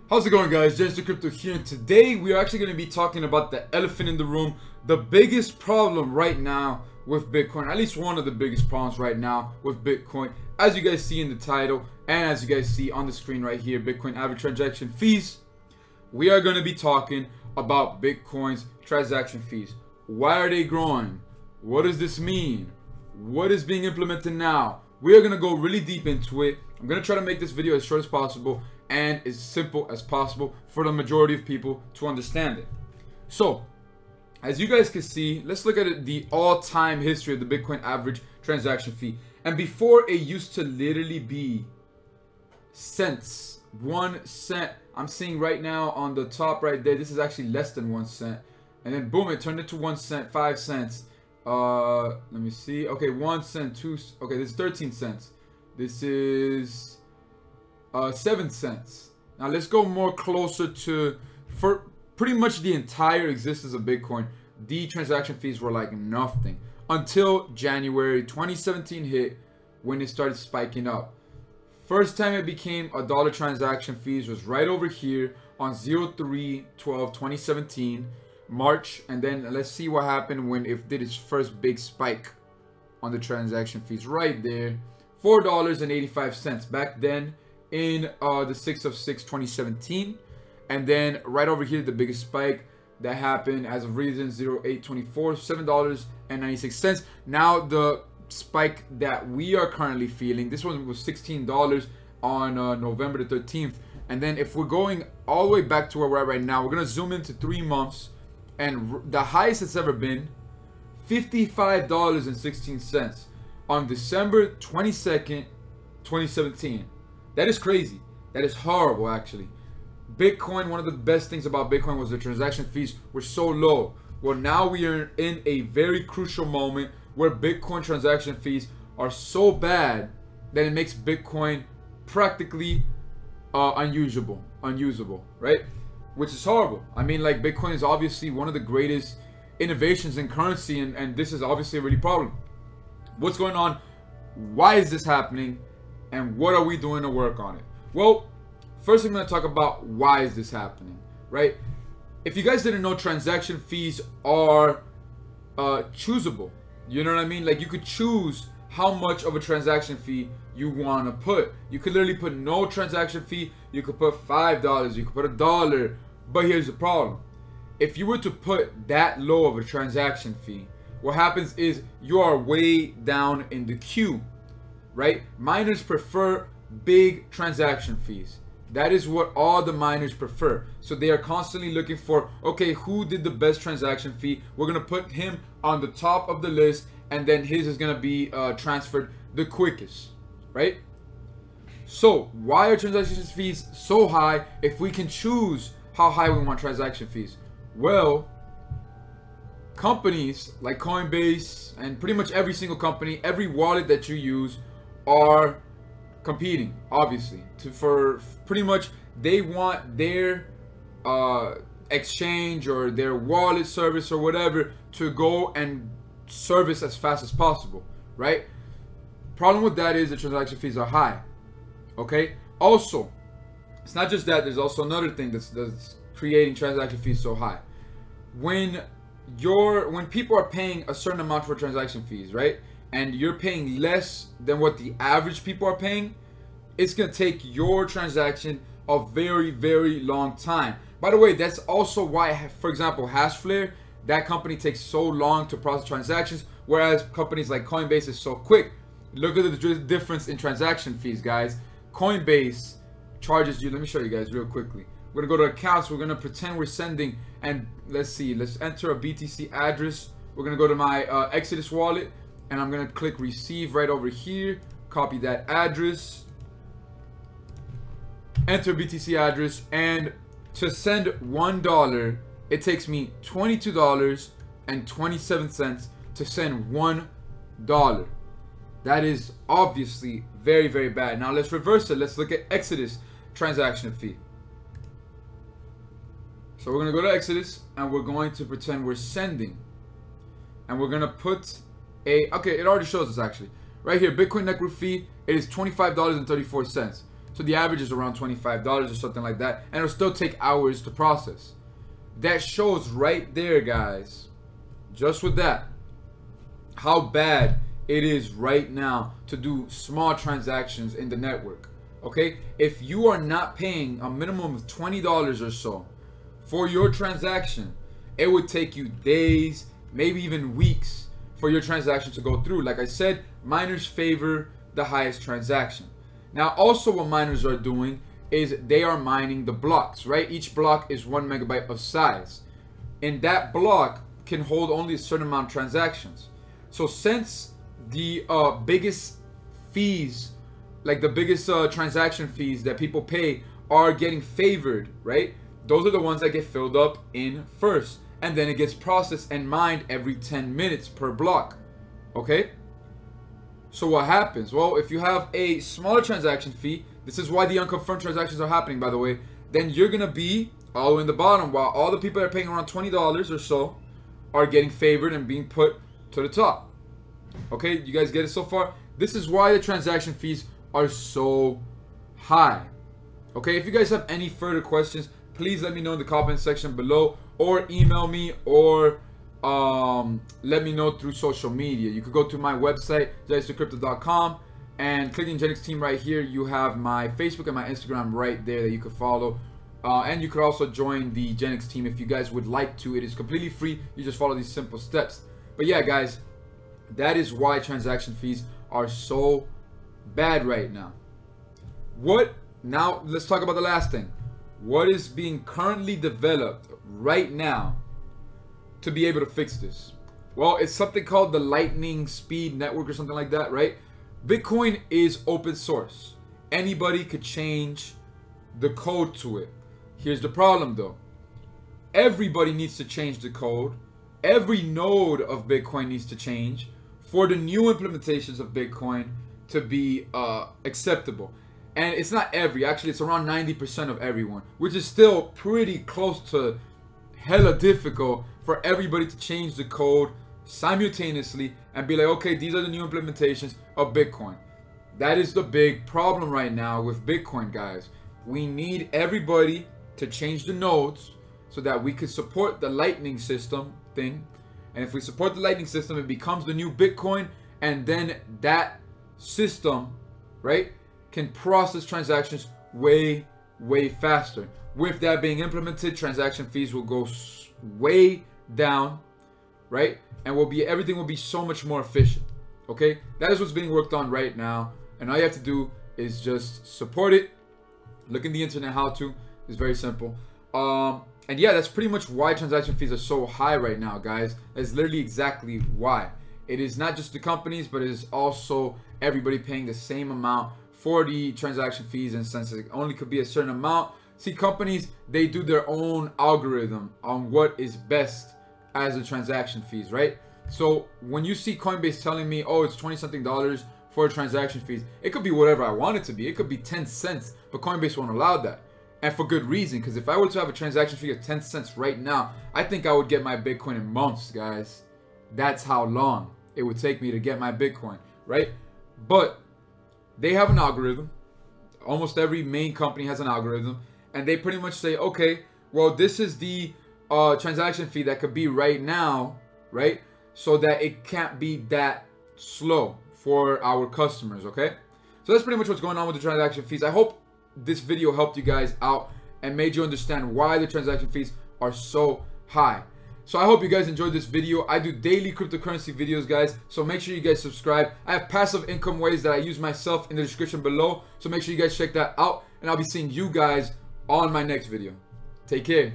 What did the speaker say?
How's it going, guys? James the Crypto here, and today we are actually going to be talking about the elephant in the room, the biggest problem right now with Bitcoin, at least one of the biggest problems right now with Bitcoin, as you guys see in the title and as you guys see on the screen right here, Bitcoin average transaction fees. We are going to be talking about Bitcoin's transaction fees. Why are they growing? What does this mean? What is being implemented now? We are going to go really deep into it. I'm going to try to make this video as short as possible and as simple as possible for the majority of people to understand it. So, as you guys can see, let's look at the all-time history of the Bitcoin average transaction fee. And before, it used to literally be cents, 1 cent. I'm seeing right now on the top right there, this is actually less than 1 cent. And then boom, it turned into 1 cent, 5 cents. Let me see. Okay, 1 cent, 2. Okay, this is 13 cents. This is 7 cents. Now let's go more closer to, for pretty much the entire existence of Bitcoin, the transaction fees were like nothing until January 2017 hit, when it started spiking up. First time it became $1 transaction fees was right over here on 03/12/2017, March. And then let's see what happened when it did its first big spike on the transaction fees right there, $4.85 back then in the 6th of 6/2017. And then right over here, the biggest spike that happened as of reason 08/24, $7.96. Now the spike that we are currently feeling, this one was $16 on November the 13th. And then if we're going all the way back to where we're at right now, we're gonna zoom into 3 months, and the highest it's ever been, $55.16 on December 22nd, 2017. That is crazy. That is horrible, actually. Bitcoin, one of the best things about Bitcoin was the transaction fees were so low. Well, now we are in a very crucial moment where Bitcoin transaction fees are so bad that it makes Bitcoin practically unusable, right? Which is horrible. I mean, like, Bitcoin is obviously one of the greatest innovations in currency, and this is obviously a really problem. What's going on? Why is this happening? And what are we doing to work on it? Well, first I'm going to talk about why is this happening, right? If you guys didn't know, transaction fees are choosable. You know what I mean? Like, you could choose how much of a transaction fee you want to put. You could literally put no transaction fee. You could put $5. You could put $1. But here's the problem. If you were to put that low of a transaction fee, what happens is you are way down in the queue, right? Miners prefer big transaction fees. That is what all the miners prefer. So they are constantly looking for, okay, who did the best transaction fee? We're going to put him on the top of the list, and then his is going to be transferred the quickest, right? So why are transaction fees so high if we can choose how high we want transaction fees? Well, companies like Coinbase and pretty much every single company, every wallet that you use are competing, obviously, for pretty much, they want their exchange or their wallet service or whatever to go and service as fast as possible, right? Problem with that is the transaction fees are high. Okay, also, it's not just that, there's also another thing that's creating transaction fees so high. When people are paying a certain amount for transaction fees, right, and you're paying less than what the average people are paying, it's gonna take your transaction a very, very long time. By the way, that's also why, for example, Hashflare, that company takes so long to process transactions, whereas companies like Coinbase is so quick. Look at the difference in transaction fees, guys. Coinbase charges you, let me show you guys real quickly. We're gonna go to accounts, we're gonna pretend we're sending, and let's see, let's enter a BTC address. We're gonna go to my Exodus wallet, and I'm gonna click receive right over here, copy that address, enter BTC address, and to send $1, it takes me $22.27 to send $1. That is obviously very, very bad. Now let's reverse it. Let's look at Exodus transaction fee. So we're gonna go to Exodus, and we're going to pretend we're sending, and we're gonna put okay, it already shows us actually right here, Bitcoin network fee. It is $25.34. So the average is around $25 or something like that, and it'll still take hours to process. That shows right there, guys, just with that, how bad it is right now to do small transactions in the network. Okay, if you are not paying a minimum of $20 or so for your transaction, it would take you days, maybe even weeks for your transaction to go through. Like I said, miners favor the highest transaction. Now also what miners are doing is they are mining the blocks, right? Each block is 1 megabyte of size, and that block can hold only a certain amount of transactions. So since the biggest fees, like the biggest transaction fees that people pay are getting favored, right? Those are the ones that get filled up in first, and then it gets processed and mined every 10 minutes per block. Okay, so what happens? Well, if you have a smaller transaction fee, this is why the unconfirmed transactions are happening, by the way, then you're gonna be all the way in the bottom, while all the people that are paying around $20 or so are getting favored and being put to the top. Okay, you guys get it so far? This is why the transaction fees are so high. Okay, if you guys have any further questions, please let me know in the comment section below, or email me, or let me know through social media. You could go to my website, JaysonCrypto.com, and click the Genix team right here. You have my Facebook and my Instagram right there that you could follow. And you could also join the Genix team if you guys would like to. It is completely free. You just follow these simple steps. But yeah, guys, that is why transaction fees are so bad right now. Now let's talk about the last thing. What is being currently developed right now to be able to fix this? Well, it's something called the Lightning Speed Network or something like that, right? Bitcoin is open source. Anybody could change the code to it. Here's the problem though. Everybody needs to change the code. Every node of Bitcoin needs to change for the new implementations of Bitcoin to be acceptable. And it's not actually it's around 90% of everyone, which is still pretty close to hella difficult for everybody to change the code simultaneously and be like, okay, these are the new implementations of Bitcoin. That is the big problem right now with Bitcoin, guys. We need everybody to change the nodes so that we could support the Lightning system thing. And if we support the Lightning system, it becomes the new Bitcoin, and then that system, right, can process transactions way faster. With that being implemented, transaction fees will go way down, right? And everything will be so much more efficient. Okay, that is what's being worked on right now, and all you have to do is just support it. Look in the internet how to. It's very simple. And yeah, that's pretty much why transaction fees are so high right now, guys. That's literally exactly why. It is not just the companies, but it is also everybody paying the same amount for the transaction fees, and since it only could be a certain amount. See, companies, they do their own algorithm on what is best as the transaction fees, right? So when you see Coinbase telling me, oh, it's 20-something dollars for transaction fees, it could be whatever I want it to be. It could be 10 cents, but Coinbase won't allow that. And for good reason, because if I were to have a transaction fee of 10 cents right now, I think I would get my Bitcoin in months, guys. That's how long it would take me to get my Bitcoin, right? But they have an algorithm. Almost every main company has an algorithm, and they pretty much say, okay, well, this is the transaction fee that could be right now, right? So that it can't be that slow for our customers, okay? So that's pretty much what's going on with the transaction fees. I hope this video helped you guys out and made you understand why the transaction fees are so high. So I hope you guys enjoyed this video. I do daily cryptocurrency videos, guys, so make sure you guys subscribe. I have passive income ways that I use myself in the description below, so make sure you guys check that out, and I'll be seeing you guys on my next video. Take care.